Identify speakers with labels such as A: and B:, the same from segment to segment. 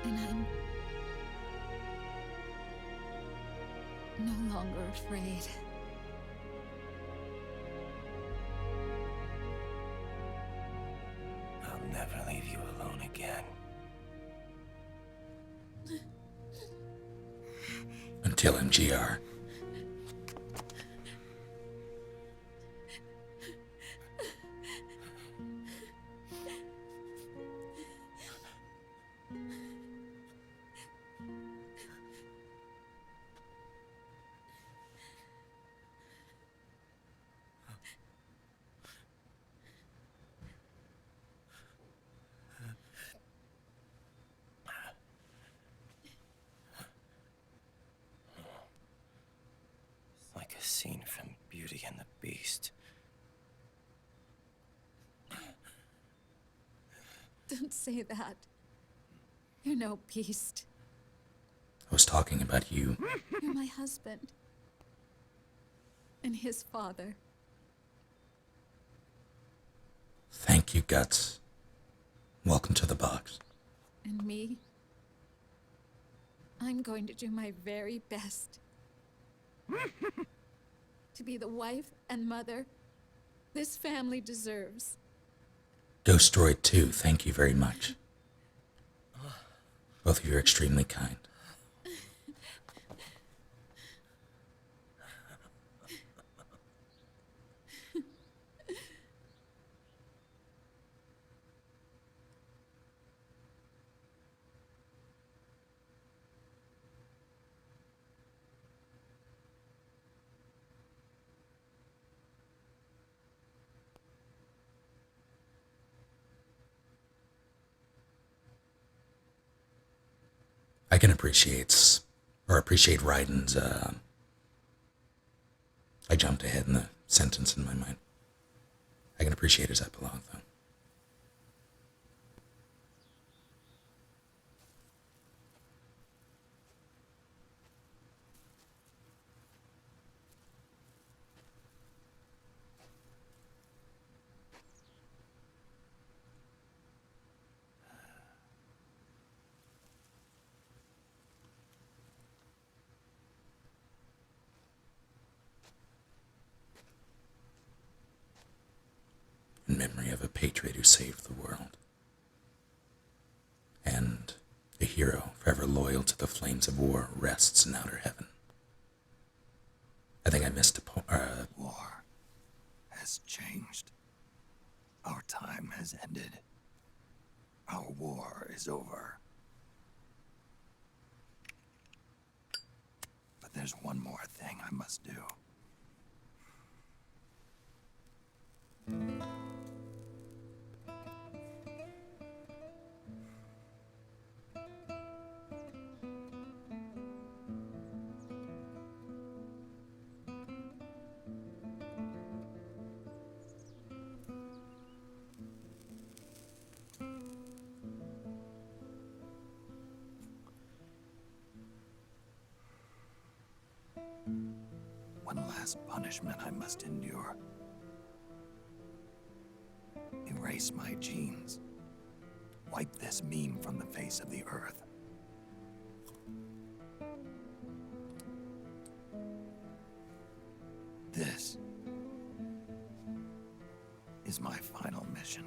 A: And I'm no longer afraid.
B: I'll never leave you alone again.
C: Until MGR.
B: Like a scene from Beauty and the Beast.
A: Don't say that. You're no beast.
C: I was talking about you.
A: You're my husband. And his father.
C: Thank you, Guts. Welcome to the box.
A: And me? I'm going to do my very best. To be the wife and mother this family deserves.
C: Ghost Droid 2, thank you very much. Both of you are extremely kind. I can appreciate Raiden's, I jumped ahead in the sentence in my mind. I can appreciate his epilogue, though. In memory of a patriot who saved the world. And a hero forever loyal to the flames of war rests in outer heaven. I think I missed a
D: War has changed. Our time has ended. Our war is over. But there's one more thing I must do. One last punishment I must endure. Erase my genes. Wipe this meme from the face of the earth. This is my final mission.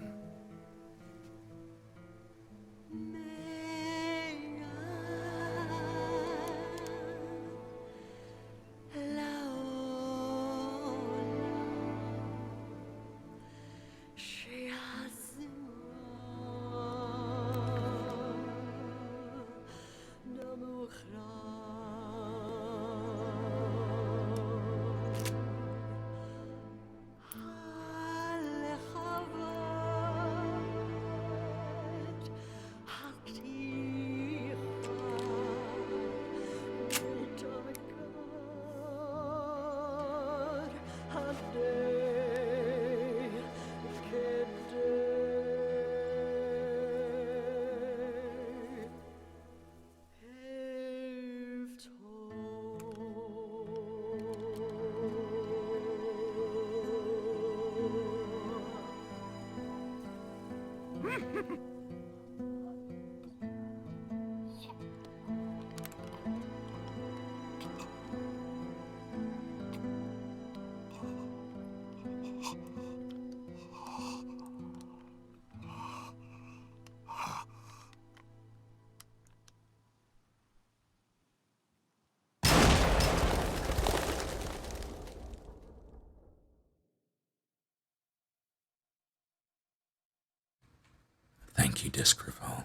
C: Thank you, Discreval.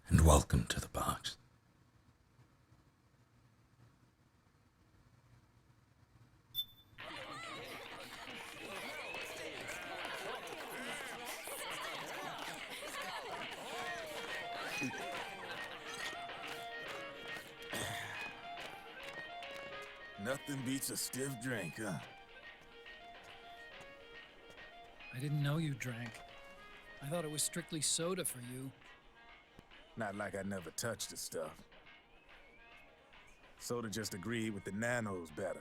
C: And welcome to the box.
E: Nothing beats a stiff drink, huh?
F: I didn't know you drank. I thought it was strictly soda for you.
E: Not like I never touched the stuff. Soda just agreed with the nanos better.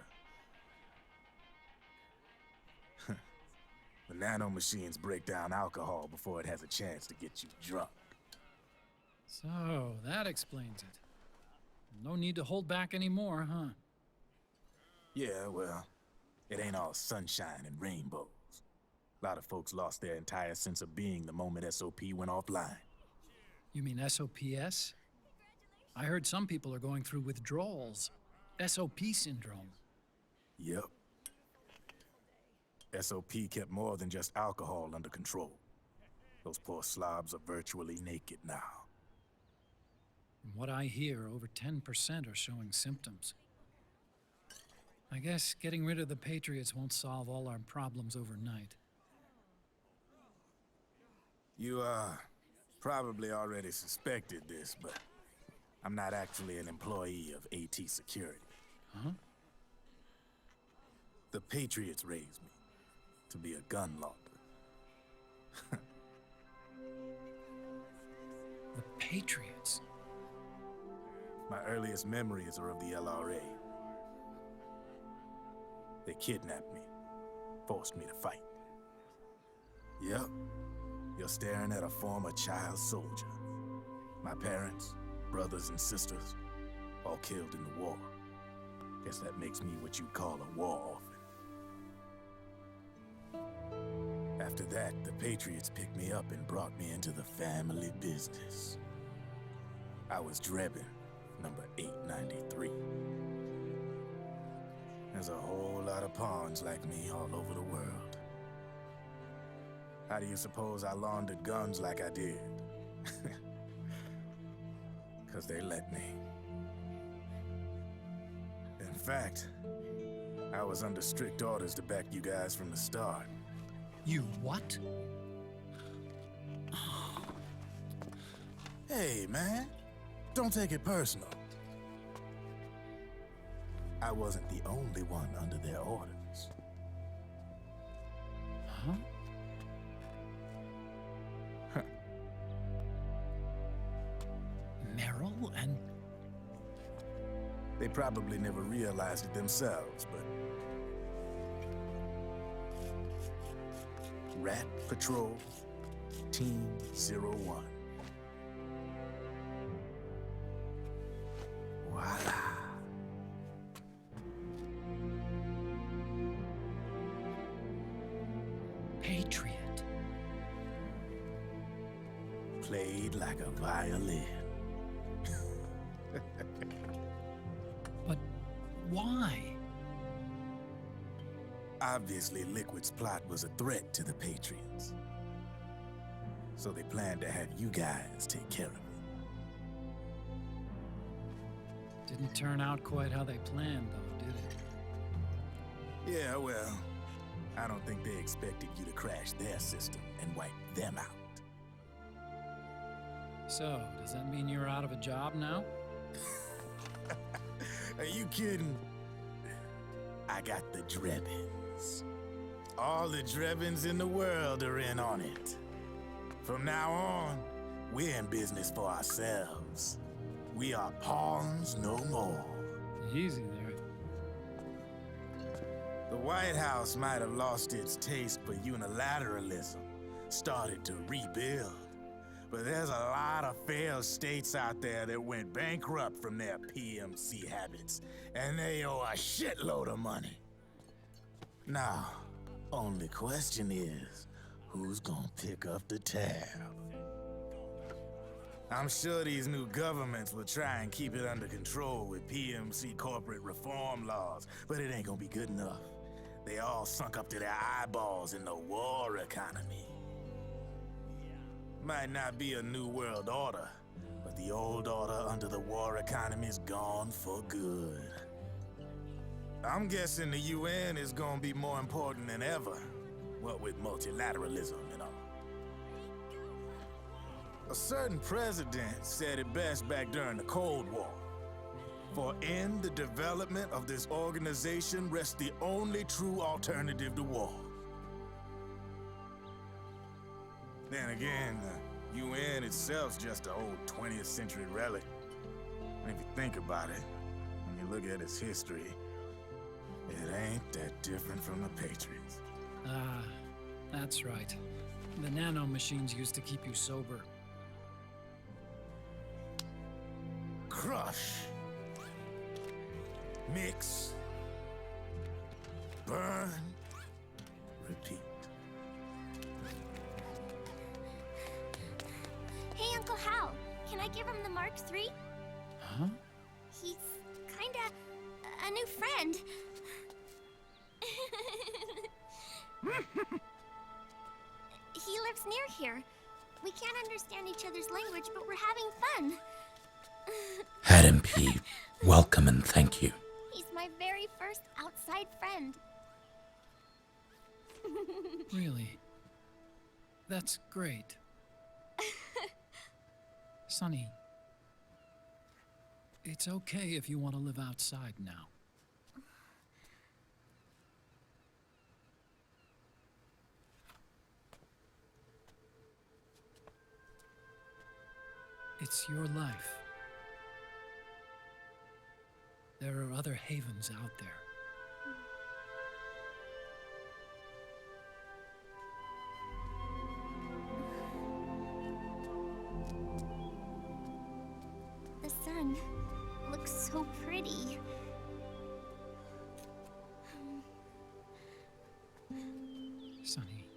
E: The nano machines break down alcohol before it has a chance to get you drunk.
F: So, that explains it. No need to hold back anymore, huh?
E: Yeah, well, it ain't all sunshine and rainbows. A lot of folks lost their entire sense of being the moment SOP went offline.
F: You mean SOPS? I heard some people are going through withdrawals. SOP syndrome.
E: Yep. SOP kept more than just alcohol under control. Those poor slobs are virtually naked now.
F: From what I hear, over 10% are showing symptoms. I guess getting rid of the Patriots won't solve all our problems overnight.
E: You, probably already suspected this, but I'm not actually an employee of AT Security.
F: Huh?
E: The Patriots raised me to be a gun launder.
F: The Patriots?
E: My earliest memories are of the LRA. They kidnapped me, forced me to fight. Yep, you're staring at a former child soldier. My parents, brothers and sisters, all killed in the war. Guess that makes me what you'd call a war orphan. After that, the Patriots picked me up and brought me into the family business. I was Drebin, number 893. There's a whole lot of pawns like me all over the world. How do you suppose I laundered guns like I did? 'Cause they let me. In fact, I was under strict orders to back you guys from the start.
F: You what?
E: Hey, man, don't take it personal. I wasn't the only one under their orders.
F: Huh? Merrill and...
E: They probably never realized it themselves, but... Rat Patrol, Team 01. Voila.
F: Patriot.
E: Played like a violin.
F: But why?
E: Obviously, Liquid's plot was a threat to the Patriots. So they planned to have you guys take care of it.
F: Didn't turn out quite how they planned, though, did it?
E: Yeah, well, I don't think they expected you to crash their system and wipe them out.
F: So, does that mean you're out of a job now?
E: Are you kidding? I got the Drebins. All the Drebins in the world are in on it. From now on, we're in business for ourselves. We are pawns no more.
F: Easy there.
E: The White House might have lost its taste for unilateralism, started to rebuild. But there's a lot of failed states out there that went bankrupt from their PMC habits, and they owe a shitload of money. Now, only question is, who's gonna pick up the tab? I'm sure these new governments will try and keep it under control with PMC corporate reform laws, but it ain't gonna be good enough. They all sunk up to their eyeballs in the war economy. Might not be a new world order, but the old order under the war economy's gone for good. I'm guessing the UN is gonna be more important than ever. What with multilateralism and all. A certain president said it best back during the Cold War. For in the development of this organization rests the only true alternative to war. Then again, the UN itself's just an old 20th century relic. And if you think about it, when you look at its history, it ain't that different from the Patriots.
F: Ah, that's right. The nano machines used to keep you sober.
E: Crush. Mix. Burn. Repeat.
G: Hey, Uncle Hal, can I give him the Mark III?
F: Huh?
G: He's kinda a new friend. He lives near here. We can't understand each other's language, but we're having fun.
C: Had MP, welcome and thank you.
G: He's my very first outside friend.
F: Really? That's great. Sonny, it's okay if you want to live outside now. It's your life. There are other havens out there.
G: The sun looks so pretty.
F: Sonny,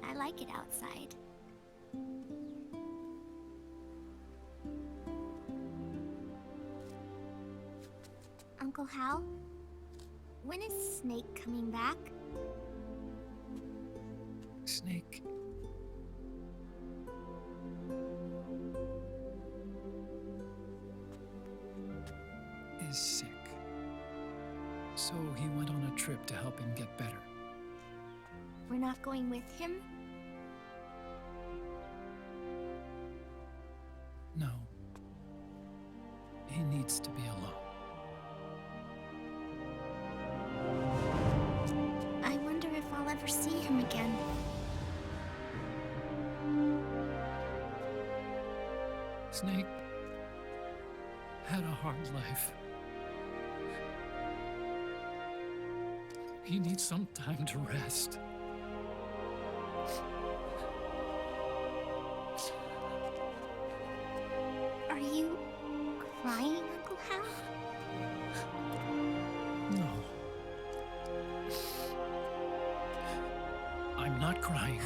G: I like it outside. Uncle Hal, when is Snake coming back?
F: Snake. Is sick. So he went on a trip to help him get better.
G: We're not going with him?
F: No. He needs to be alone.
G: I wonder if I'll ever see him again.
F: Snake had a hard life. He needs some time to rest.
G: Are you crying, Uncle Hal?
F: No. I'm not crying.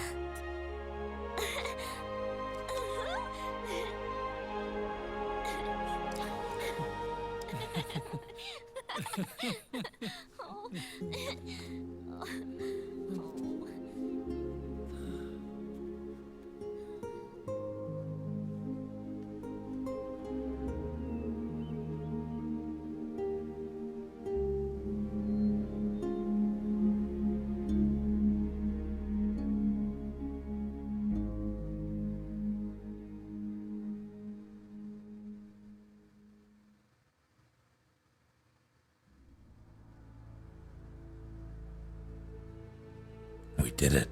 C: We did it.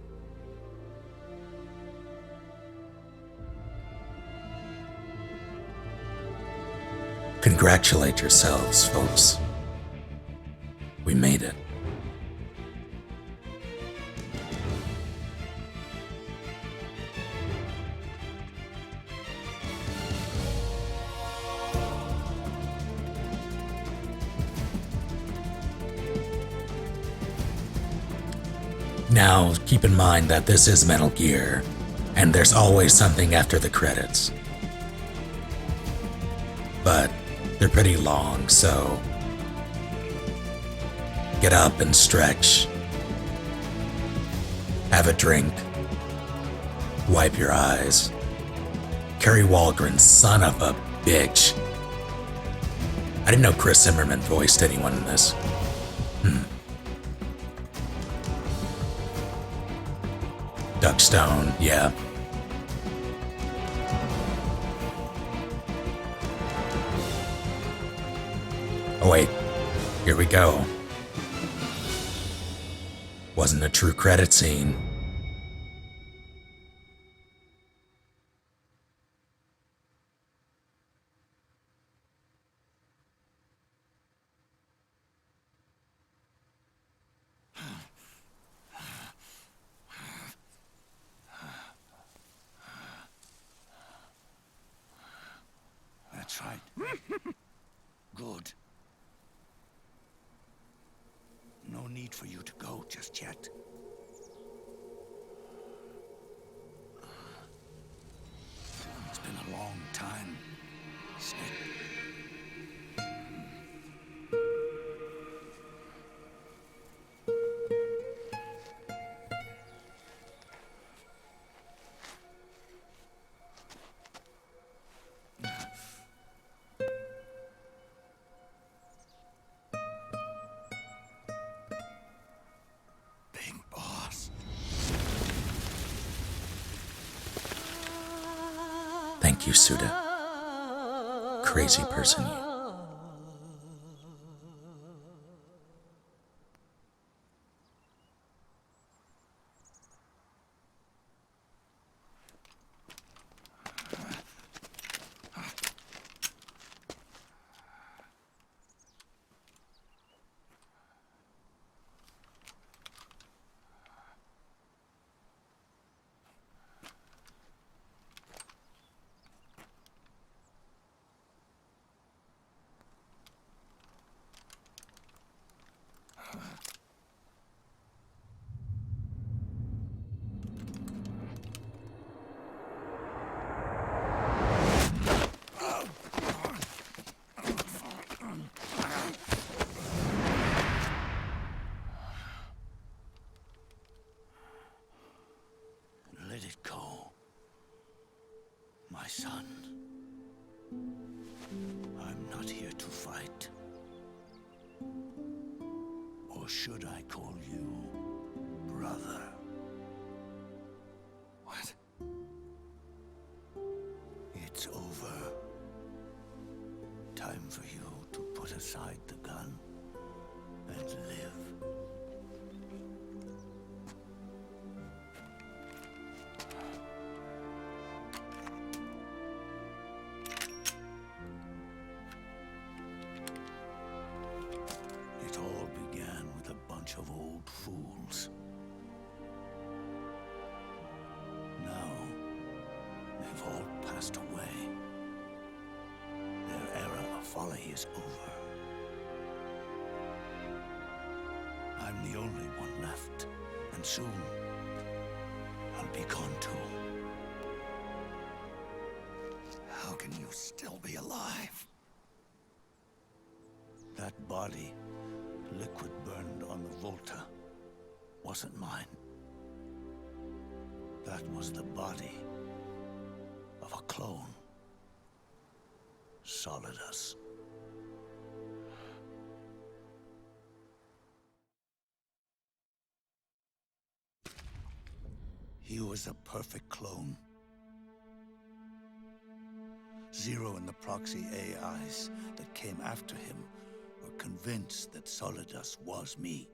C: Congratulate yourselves, folks. We made it. Now, keep in mind that this is Metal Gear, and there's always something after the credits. But they're pretty long, so Get up and stretch. Have a drink. Wipe your eyes. Kerry Walgren, son of a bitch. I didn't know Chris Zimmerman voiced anyone in this. Doug Stone, yeah. Oh wait, here we go. Wasn't a true credit scene.
D: That's right. Good. No need for you to go just yet. It's been a long time, Snake. Big boss.
C: Thank you, Suda. Crazy person you.
D: Let it go, my son. I'm not here to fight. Or should I call you brother? What? It's over. Time for you to put aside the gun and live. It all began with a bunch of old fools. Now, they've all passed away. Their era of folly is over. I'm the only one left, and soon I'll be gone too. How can you still be alive? That body, liquid burned on the Volta, wasn't mine. That was the body of a clone. Solidus. He was a perfect clone. Zero and the proxy AIs that came after him were convinced that Solidus was me.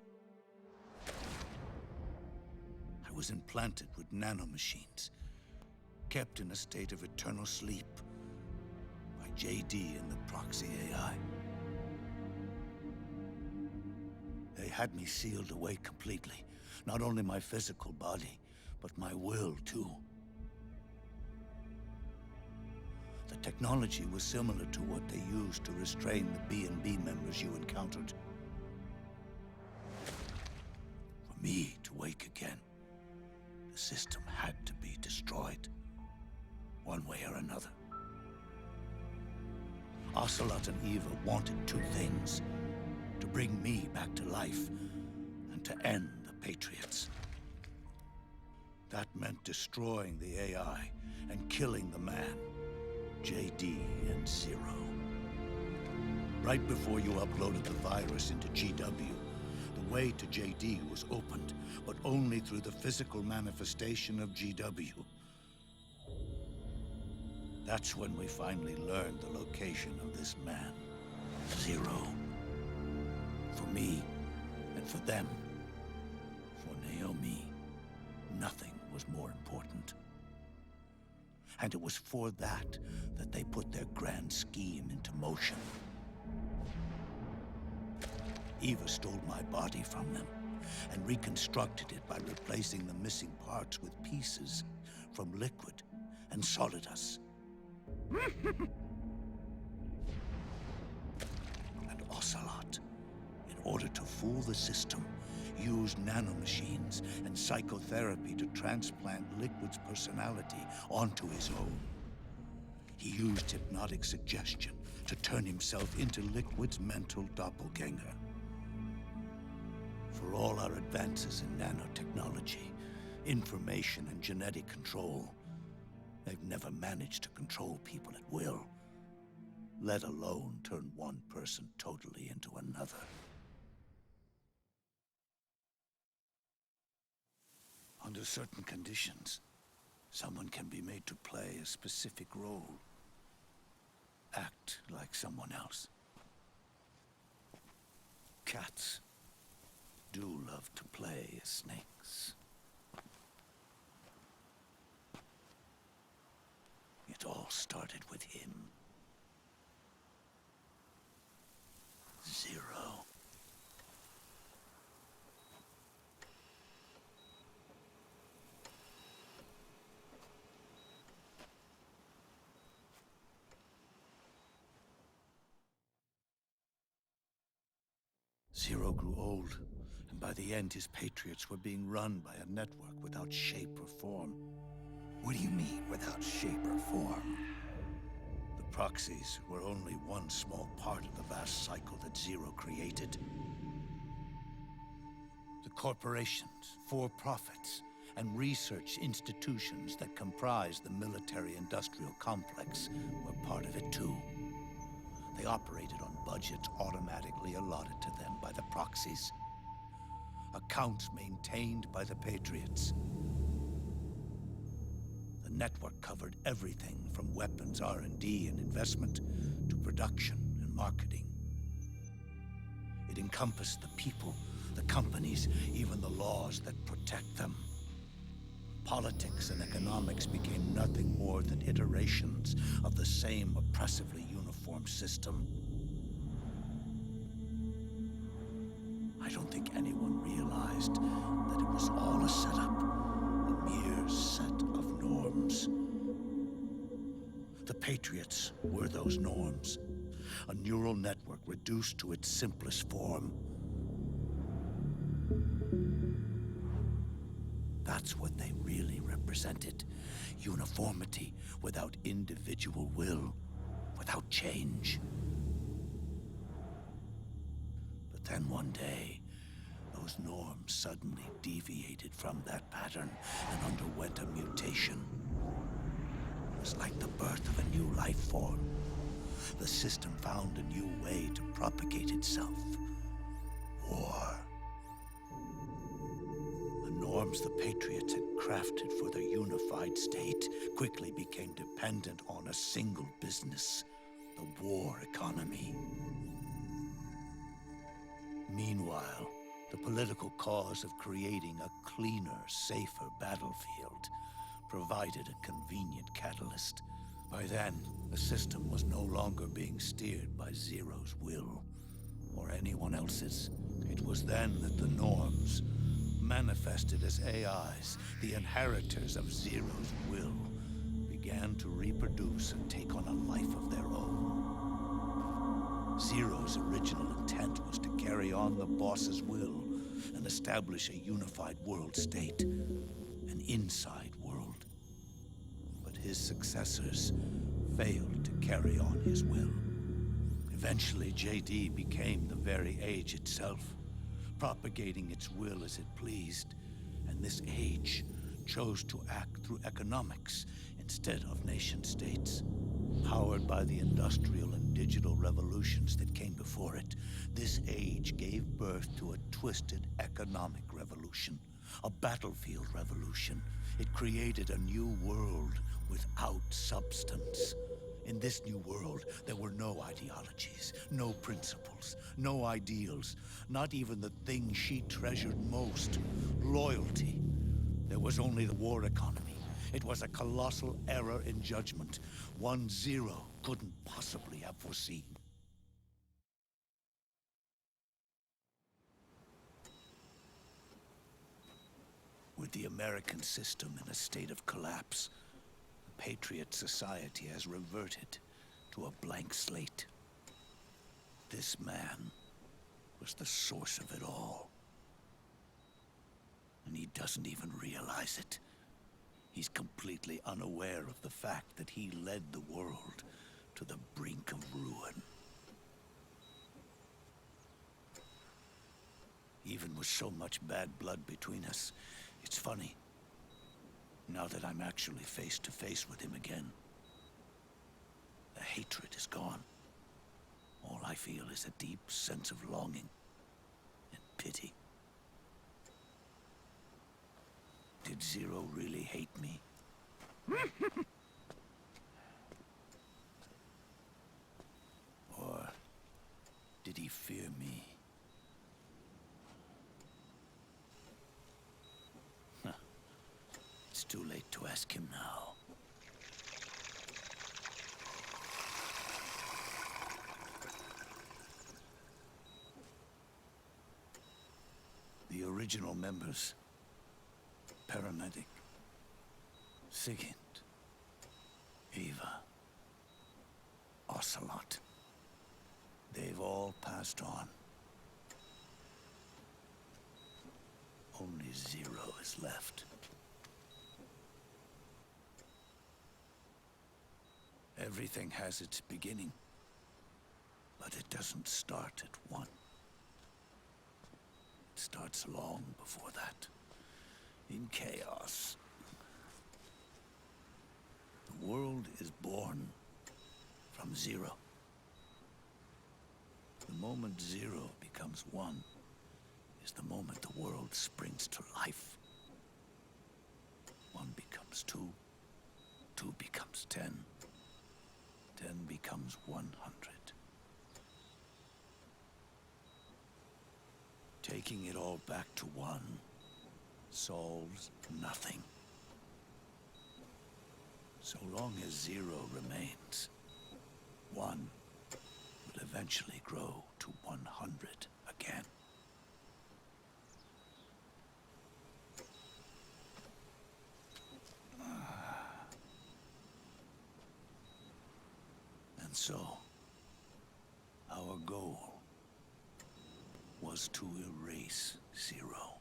D: I was implanted with nanomachines, kept in a state of eternal sleep by JD and the proxy AI. They had me sealed away completely, not only my physical body, but my will too. The technology was similar to what they used to restrain the B&B members you encountered. For me to wake again, the system had to be destroyed, one way or another. Ocelot and Eva wanted two things: to bring me back to life and to end the Patriots. That meant destroying the AI and killing the man, JD and Zero. Right before you uploaded the virus into GW, the way to JD was opened, but only through the physical manifestation of GW. That's when we finally learned the location of this man, Zero. For me, and for them, for Naomi, nothing was more important. And it was for that they put their grand scheme into motion. Eva stole my body from them and reconstructed it by replacing the missing parts with pieces from Liquid and Solidus. And Ocelot, in order to fool the system, used nanomachines and psychotherapy to transplant Liquid's personality onto his own. He used hypnotic suggestion to turn himself into Liquid's mental doppelganger. For all our advances in nanotechnology, information and genetic control, they've never managed to control people at will, let alone turn one person totally into another. Under certain conditions, someone can be made to play a specific role. Act like someone else. Cats do love to play as snakes. It all started with him. Zero. Zero grew old, and by the end his Patriots were being run by a network without shape or form.
H: What do you mean, without shape or form?
D: The proxies were only one small part of the vast cycle that Zero created. The corporations, for-profits, and research institutions that comprise the military-industrial complex were part of it too. They operated on budgets automatically allotted to them by the proxies. Accounts maintained by the Patriots. The network covered everything from weapons R&D and investment to production and marketing. It encompassed the people, the companies, even the laws that protect them. Politics and economics became nothing more than iterations of the same oppressively uniform system. I don't think anyone realized that it was all a setup, a mere set of norms. The Patriots were those norms, a neural network reduced to its simplest form. That's what they really represented. Uniformity without individual will, without change. But then one day, those norms suddenly deviated from that pattern and underwent a mutation. It was like the birth of a new life form. The system found a new way to propagate itself. War. Norms the Patriots had crafted for their unified state quickly became dependent on a single business, the war economy. Meanwhile, the political cause of creating a cleaner, safer battlefield provided a convenient catalyst. By then, the system was no longer being steered by Zero's will, or anyone else's. It was then that the norms, manifested as AIs, the inheritors of Zero's will, began to reproduce and take on a life of their own. Zero's original intent was to carry on the boss's will and establish a unified world state, an inside world. But his successors failed to carry on his will. Eventually, JD became the very age itself, propagating its will as it pleased, and this age chose to act through economics instead of nation-states. Powered by the industrial and digital revolutions that came before it, this age gave birth to a twisted economic revolution, a battlefield revolution. It created a new world without substance. In this new world, there were no ideologies, no principles, no ideals, not even the thing she treasured most, loyalty. There was only the war economy. It was a colossal error in judgment, one Zero couldn't possibly have foreseen. With the American system in a state of collapse, the Patriot Society has reverted to a blank slate. This man was the source of it all. And he doesn't even realize it. He's completely unaware of the fact that he led the world to the brink of ruin. Even with so much bad blood between us, it's funny. Now that I'm actually face to face with him again, the hatred is gone. All I feel is a deep sense of longing and pity. Did Zero really hate me? Or did he fear me? Huh. It's too late to ask him now. The original members. Paramedic, Sigint, Eva, Ocelot. They've all passed on. Only Zero is left. Everything has its beginning, but it doesn't start at one. It starts long before that. In chaos. The world is born from Zero. The moment Zero becomes one is the moment the world springs to life. One becomes two, two becomes 10, 10 becomes 100. Taking it all back to one solves nothing. So long as Zero remains, one will eventually grow to 100 again. And so, our goal was to erase Zero.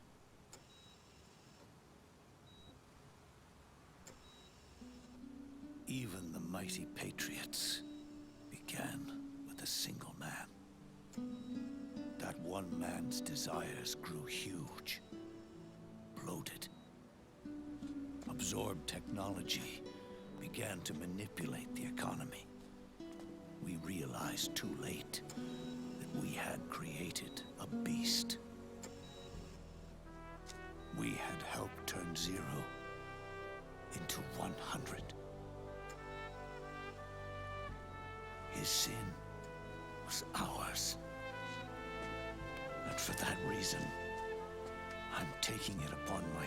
D: Even the mighty Patriots began with a single man. That one man's desires grew huge, bloated, absorbed technology, began to manipulate the economy. We realized too late that we had created a beast. We had helped turn Zero into 100. His sin was ours. And for that reason, I'm taking it upon myself